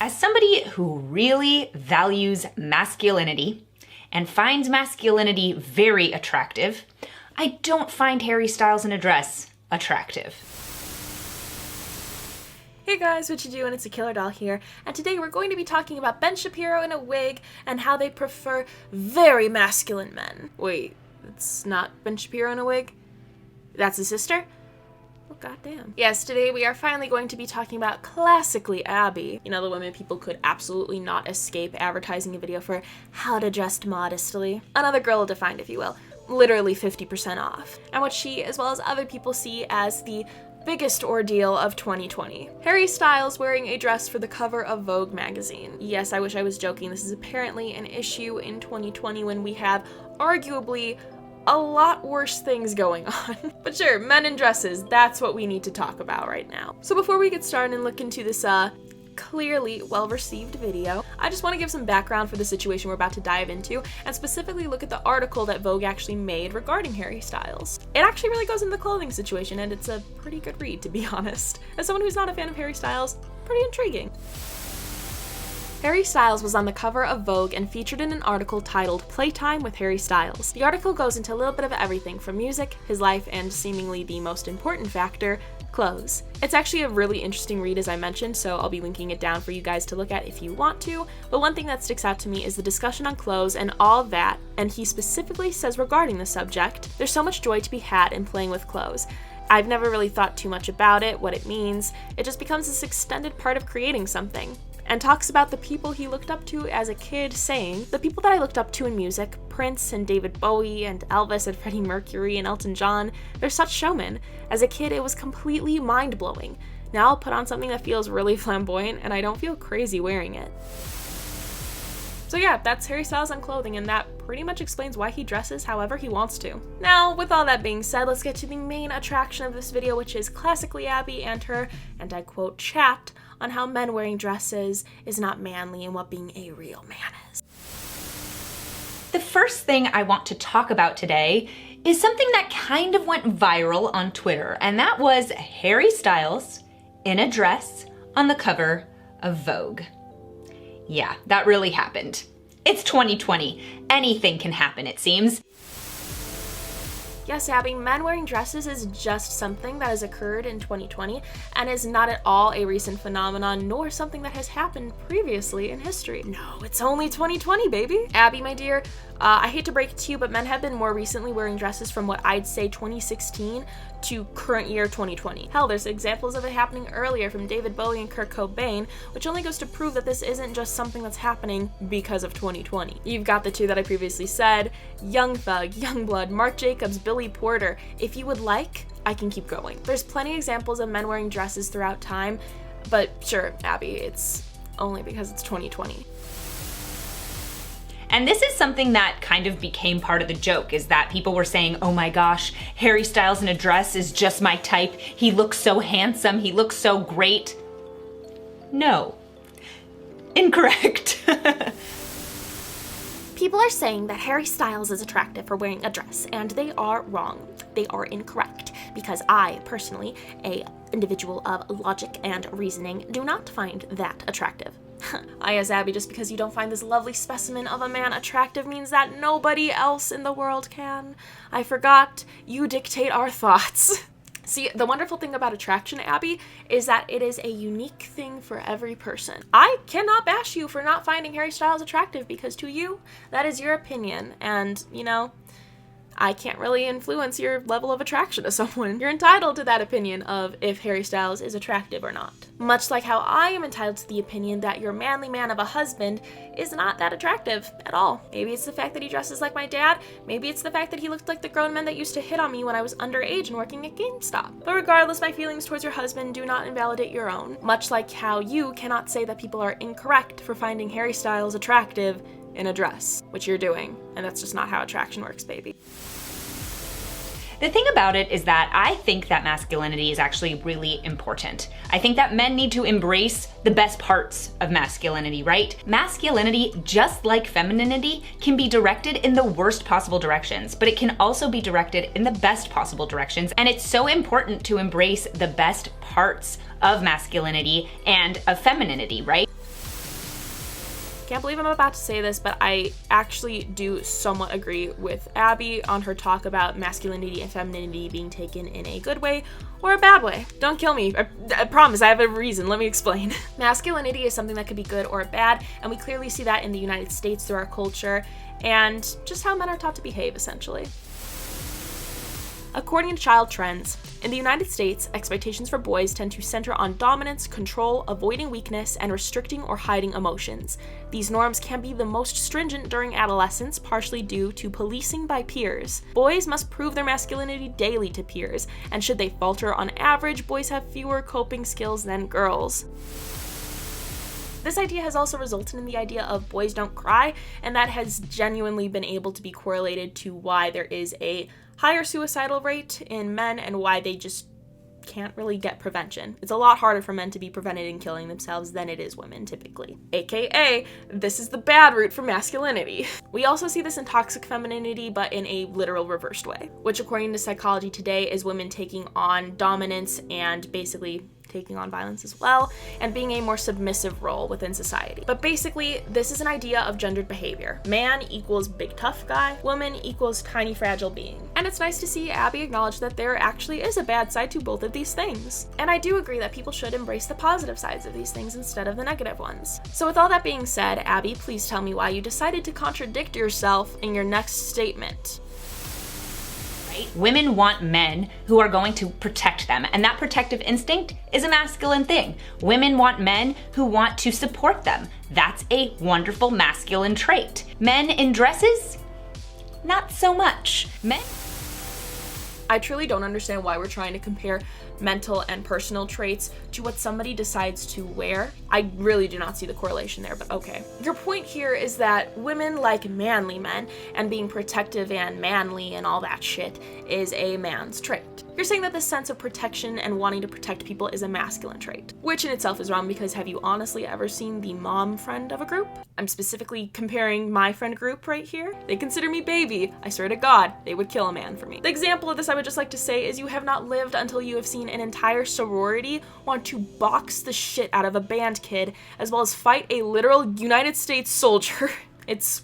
As somebody who really values masculinity and finds masculinity very attractive, I don't find Harry Styles in a dress attractive. Hey guys, what you doing? It's TheKillerDoll here, and today we're going to be talking about Ben Shapiro in a wig and how they prefer very masculine men. Wait, it's not Ben Shapiro in a wig? That's his sister? Oh, goddamn. Yes, today we are finally going to be talking about classically Abby. You know, the women people could absolutely not escape advertising a video for how to dress modestly. Another girl defined, if you will. Literally 50% off. And what she, as well as other people, see as the biggest ordeal of 2020. Harry Styles wearing a dress for the cover of Vogue magazine. Yes, I wish I was joking. This is apparently an issue in 2020 when we have arguably a lot worse things going on. But sure, men in dresses, that's what we need to talk about right now. So before we get started and look into this clearly well-received video, I just want to give some background for the situation we're about to dive into, and specifically look at the article that Vogue actually made regarding Harry Styles. It actually really goes into the clothing situation, and it's a pretty good read, to be honest. As someone who's not a fan of Harry Styles, pretty intriguing. Harry Styles was on the cover of Vogue and featured in an article titled Playtime with Harry Styles. The article goes into a little bit of everything from music, his life, and seemingly the most important factor, clothes. It's actually a really interesting read, as I mentioned, so I'll be linking it down for you guys to look at if you want to, but one thing that sticks out to me is the discussion on clothes and all of that, and he specifically says regarding the subject, there's so much joy to be had in playing with clothes. I've never really thought too much about it, what it means. It just becomes this extended part of creating something. And talks about the people he looked up to as a kid, saying, the people that I looked up to in music, Prince and David Bowie and Elvis and Freddie Mercury and Elton John, they're such showmen. As a kid, it was completely mind-blowing. Now I'll put on something that feels really flamboyant and I don't feel crazy wearing it. So yeah, that's Harry Styles on clothing, and that pretty much explains why he dresses however he wants to. Now, with all that being said, let's get to the main attraction of this video, which is classically Abby and her, and I quote, chat on how men wearing dresses is not manly and what being a real man is. The first thing I want to talk about today is something that kind of went viral on Twitter, and that was Harry Styles in a dress on the cover of Vogue. Yeah, that really happened. It's 2020. Anything can happen, it seems. Yes, Abby, men wearing dresses is just something that has occurred in 2020 and is not at all a recent phenomenon, nor something that has happened previously in history. No, it's only 2020, baby. Abby, my dear, I hate to break it to you, but men have been more recently wearing dresses from what I'd say 2016 to current year 2020. Hell, there's examples of it happening earlier from David Bowie and Kurt Cobain, which only goes to prove that this isn't just something that's happening because of 2020. You've got the two that I previously said, Young Thug, Youngblood, Marc Jacobs, Billy Porter. If you would like, I can keep going. There's plenty of examples of men wearing dresses throughout time, but sure, Abby, it's only because it's 2020. And this is something that kind of became part of the joke, is that people were saying, oh my gosh, Harry Styles in a dress is just my type. He looks so handsome. He looks so great. No. Incorrect. People are saying that Harry Styles is attractive for wearing a dress, and they are wrong. They are incorrect, because I, personally, an individual of logic and reasoning, do not find that attractive. Yes, Abby, just because you don't find this lovely specimen of a man attractive means that nobody else in the world can. I forgot, you dictate our thoughts. See, the wonderful thing about attraction, Abby, is that it is a unique thing for every person. I cannot bash you for not finding Harry Styles attractive, because to you, that is your opinion, and, you know, I can't really influence your level of attraction to someone. You're entitled to that opinion of if Harry Styles is attractive or not. Much like how I am entitled to the opinion that your manly man of a husband is not that attractive at all. Maybe it's the fact that he dresses like my dad, maybe it's the fact that he looked like the grown men that used to hit on me when I was underage and working at GameStop. But regardless, my feelings towards your husband do not invalidate your own. Much like how you cannot say that people are incorrect for finding Harry Styles attractive in a dress, which you're doing, and that's just not how attraction works, baby. The thing about it is that I think that masculinity is actually really important. I think that men need to embrace the best parts of masculinity, right? Masculinity, just like femininity, can be directed in the worst possible directions, but it can also be directed in the best possible directions. And it's so important to embrace the best parts of masculinity and of femininity, right? Can't believe I'm about to say this, but I actually do somewhat agree with Abby on her talk about masculinity and femininity being taken in a good way or a bad way. Don't kill me. I promise I have a reason. Let me explain. Masculinity is something that could be good or bad, and we clearly see that in the United States through our culture and just how men are taught to behave, essentially. According to Child Trends, in the United States, expectations for boys tend to center on dominance, control, avoiding weakness, and restricting or hiding emotions. These norms can be the most stringent during adolescence, partially due to policing by peers. Boys must prove their masculinity daily to peers, and should they falter on average, boys have fewer coping skills than girls. This idea has also resulted in the idea of boys don't cry, and that has genuinely been able to be correlated to why there is a higher suicidal rate in men and why they just can't really get prevention. It's a lot harder for men to be prevented in killing themselves than it is women typically. AKA, this is the bad route for masculinity. We also see this in toxic femininity, but in a literal reversed way, which according to Psychology Today is women taking on dominance and basically taking on violence as well, and being a more submissive role within society. But basically, this is an idea of gendered behavior. Man equals big tough guy, woman equals tiny fragile being. And it's nice to see Abby acknowledge that there actually is a bad side to both of these things. And I do agree that people should embrace the positive sides of these things instead of the negative ones. So with all that being said, Abby, please tell me why you decided to contradict yourself in your next statement. Women want men who are going to protect them, and that protective instinct is a masculine thing. Women want men who want to support them. That's a wonderful masculine trait. Men in dresses? Not so much. I truly don't understand why we're trying to compare mental and personal traits to what somebody decides to wear. I really do not see the correlation there, but okay. Your point here is that women like manly men, and being protective and manly and all that shit is a man's trait. You're saying that this sense of protection and wanting to protect people is a masculine trait, which in itself is wrong because have you honestly ever seen the mom friend of a group? I'm specifically comparing my friend group right here. They consider me baby. I swear to God, they would kill a man for me. The example of this I would just like to say is you have not lived until you have seen an entire sorority want to box the shit out of a band kid as well as fight a literal United States soldier. It's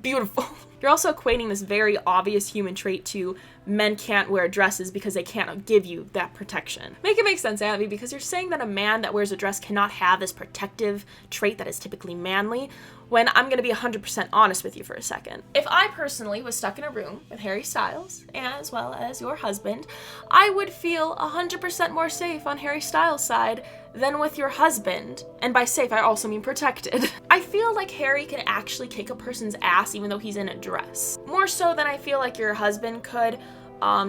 beautiful. You're also equating this very obvious human trait to men can't wear dresses because they can't give you that protection. Make it make sense, Abby, because you're saying that a man that wears a dress cannot have this protective trait that is typically manly, when I'm gonna be 100% honest with you for a second. If I personally was stuck in a room with Harry Styles, as well as your husband, I would feel 100% more safe on Harry Styles' side than with your husband. And by safe, I also mean protected. I feel like Harry can actually kick a person's ass even though he's in a dress. More so than I feel like your husband could,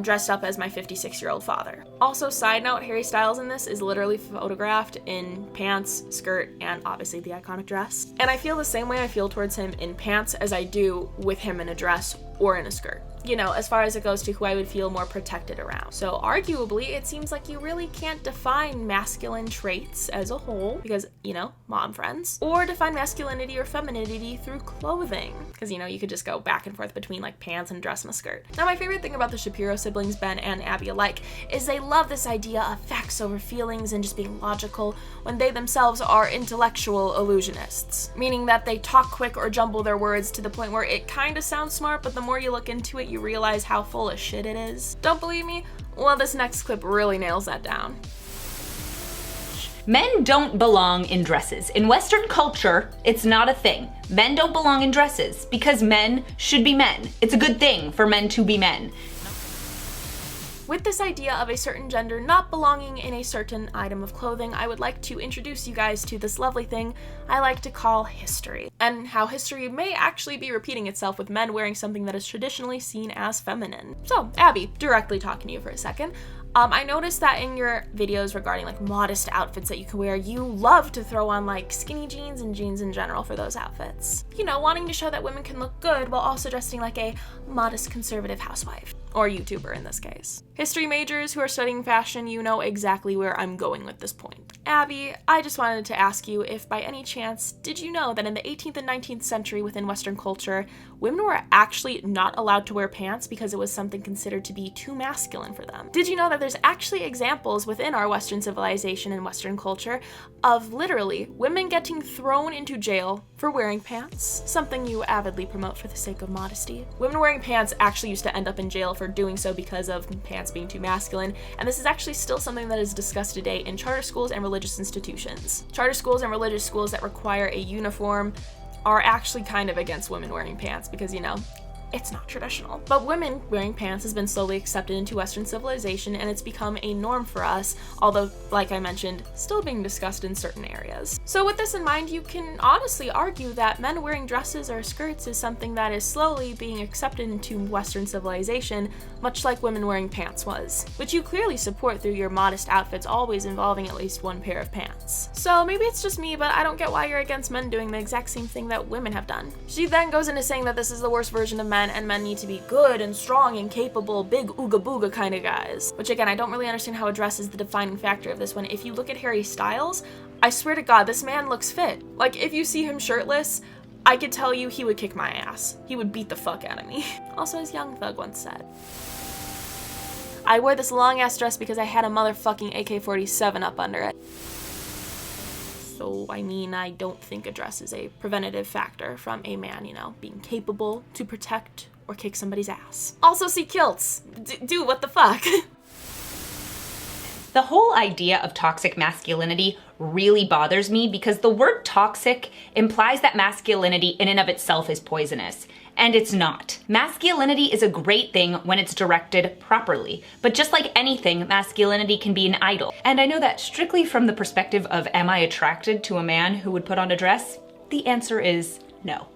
dressed up as my 56-year-old father. Also, side note, Harry Styles in this is literally photographed in pants, skirt, and obviously the iconic dress. And I feel the same way I feel towards him in pants as I do with him in a dress or in a skirt. You know, as far as it goes to who I would feel more protected around. So arguably, it seems like you really can't define masculine traits as a whole because, you know, mom friends, or define masculinity or femininity through clothing. Because, you know, you could just go back and forth between like pants and dress and a skirt. Now, my favorite thing about the Shapiro siblings, Ben and Abby alike, is they love this idea of facts over feelings and just being logical when they themselves are intellectual illusionists. Meaning that they talk quick or jumble their words to the point where it kind of sounds smart, but the more you look into it, you realize how full of shit it is. Don't believe me? Well, this next clip really nails that down. Men don't belong in dresses. In Western culture, it's not a thing. Men don't belong in dresses because men should be men. It's a good thing for men to be men. With this idea of a certain gender not belonging in a certain item of clothing, I would like to introduce you guys to this lovely thing I like to call history, and how history may actually be repeating itself with men wearing something that is traditionally seen as feminine. So, Abby, directly talking to you for a second, I noticed that in your videos regarding like modest outfits that you can wear, you love to throw on like skinny jeans and jeans in general for those outfits. You know, wanting to show that women can look good while also dressing like a modest conservative housewife. or YouTuber in this case. History majors who are studying fashion, you know exactly where I'm going with this point. Abby, I just wanted to ask you if by any chance, did you know that in the 18th and 19th century within Western culture, women were actually not allowed to wear pants because it was something considered to be too masculine for them? Did you know that there's actually examples within our Western civilization and Western culture of literally women getting thrown into jail for wearing pants? Something you avidly promote for the sake of modesty. Women wearing pants actually used to end up in jail for doing so because of pants being too masculine, and this is actually still something that is discussed today in charter schools and religious institutions. Charter schools and religious schools that require a uniform are actually kind of against women wearing pants because, you know, it's not traditional. But women wearing pants has been slowly accepted into Western civilization, and it's become a norm for us, although, like I mentioned, still being discussed in certain areas. So with this in mind, you can honestly argue that men wearing dresses or skirts is something that is slowly being accepted into Western civilization, much like women wearing pants was, which you clearly support through your modest outfits always involving at least one pair of pants. So maybe it's just me, but I don't get why you're against men doing the exact same thing that women have done. She then goes into saying that this is the worst version of men, and men need to be good and strong and capable, big ooga booga kind of guys. Which again, I don't really understand how it addresses the defining factor of this one. If you look at Harry Styles, I swear to God, this man looks fit. Like, if you see him shirtless, I could tell you he would kick my ass. He would beat the fuck out of me. Also, as Young Thug once said, I wore this long ass dress because I had a motherfucking AK-47 up under it. So, I mean, I don't think a dress is a preventative factor from a man, you know, being capable to protect or kick somebody's ass. Also, see kilts. Dude, what the fuck? The whole idea of toxic masculinity really bothers me because the word toxic implies that masculinity in and of itself is poisonous. And it's not. Masculinity is a great thing when it's directed properly. But just like anything, masculinity can be an idol. And I know that strictly from the perspective of am I attracted to a man who would put on a dress? The answer is no.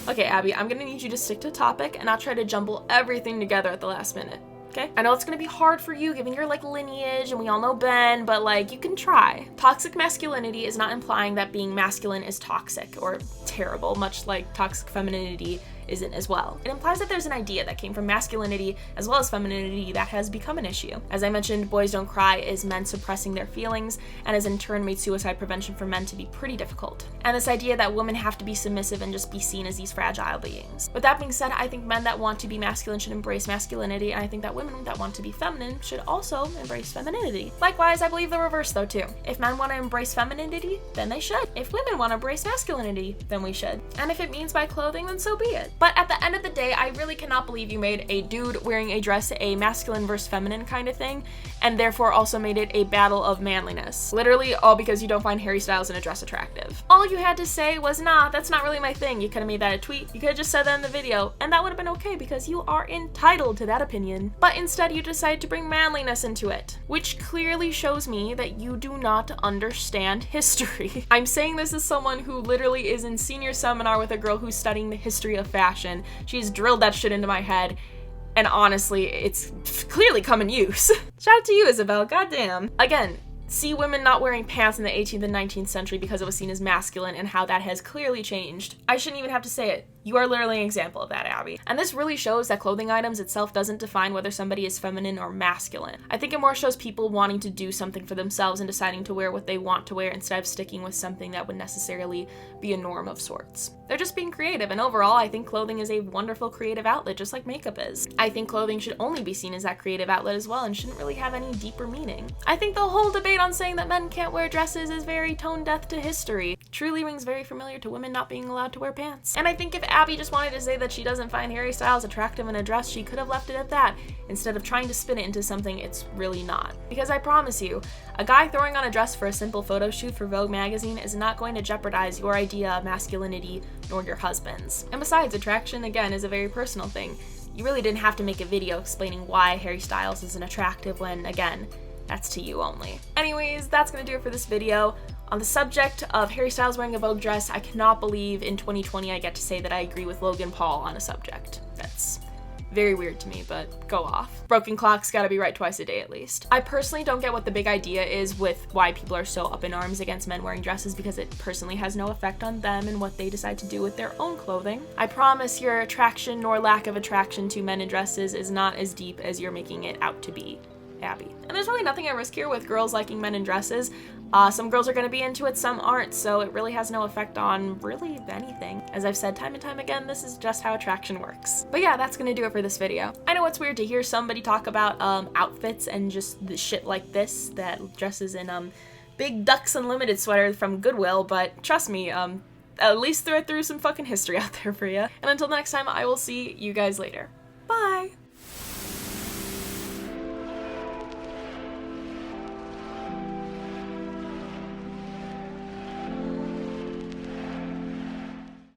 Okay, Abby, I'm gonna need you to stick to topic and not try to jumble everything together at the last minute. Okay? I know it's gonna be hard for you given your lineage, and we all know Ben, but you can try. Toxic masculinity is not implying that being masculine is toxic or terrible, much like toxic femininity isn't as well. It implies that there's an idea that came from masculinity as well as femininity that has become an issue. As I mentioned, Boys Don't Cry is men suppressing their feelings and has in turn made suicide prevention for men to be pretty difficult. And this idea that women have to be submissive and just be seen as these fragile beings. With that being said, I think men that want to be masculine should embrace masculinity, and I think that women that want to be feminine should also embrace femininity. Likewise, I believe the reverse though too. If men want to embrace femininity, then they should. If women want to embrace masculinity, then we should. And if it means by clothing, then so be it. But at the end of the day, I really cannot believe you made a dude wearing a dress a masculine versus feminine kind of thing, and therefore also made it a battle of manliness. Literally all because you don't find Harry Styles in a dress attractive. All you had to say was, nah, that's not really my thing. You could have made that a tweet. You could have just said that in the video, and that would have been okay because you are entitled to that opinion. But instead you decided to bring manliness into it, which clearly shows me that you do not understand history. I'm saying this as someone who literally is in senior seminar with a girl who's studying the history of fashion. She's drilled that shit into my head, and honestly, it's clearly come in use. Shout out to you, Isabel, goddamn. Again, see women not wearing pants in the 18th and 19th century because it was seen as masculine and how that has clearly changed. I shouldn't even have to say it. You are literally an example of that, Abby. And this really shows that clothing items itself doesn't define whether somebody is feminine or masculine. I think it more shows people wanting to do something for themselves and deciding to wear what they want to wear instead of sticking with something that would necessarily be a norm of sorts. They're just being creative, and overall, I think clothing is a wonderful creative outlet, just like makeup is. I think clothing should only be seen as that creative outlet as well and shouldn't really have any deeper meaning. I think the whole debate on saying that men can't wear dresses is very tone deaf to history. Truly rings very familiar to women not being allowed to wear pants. And I think if Abby just wanted to say that she doesn't find Harry Styles attractive in a dress, she could have left it at that, instead of trying to spin it into something it's really not. Because I promise you, a guy throwing on a dress for a simple photo shoot for Vogue magazine is not going to jeopardize your idea of masculinity nor your husband's. And besides, attraction, again, is a very personal thing. You really didn't have to make a video explaining why Harry Styles isn't attractive when, again, that's to you only. Anyways, that's gonna do it for this video. On the subject of Harry Styles wearing a Vogue dress, I cannot believe in 2020 I get to say that I agree with Logan Paul on a subject. That's Very weird to me, but go off. Broken clock's gotta be right twice a day at least. I personally don't get what the big idea is with why people are so up in arms against men wearing dresses, because it personally has no effect on them and what they decide to do with their own clothing. I promise your attraction nor lack of attraction to men in dresses is not as deep as you're making it out to be, Abby. And there's really nothing at risk here with girls liking men in dresses. Some girls are going to be into it, some aren't, so it really has no effect on really anything. As I've said time and time again, this is just how attraction works. But yeah, that's going to do it for this video. I know it's weird to hear somebody talk about outfits and just the shit like this, that dresses in big Ducks Unlimited sweater from Goodwill, but trust me, at least threw some fucking history out there for you. And until next time, I will see you guys later. Bye!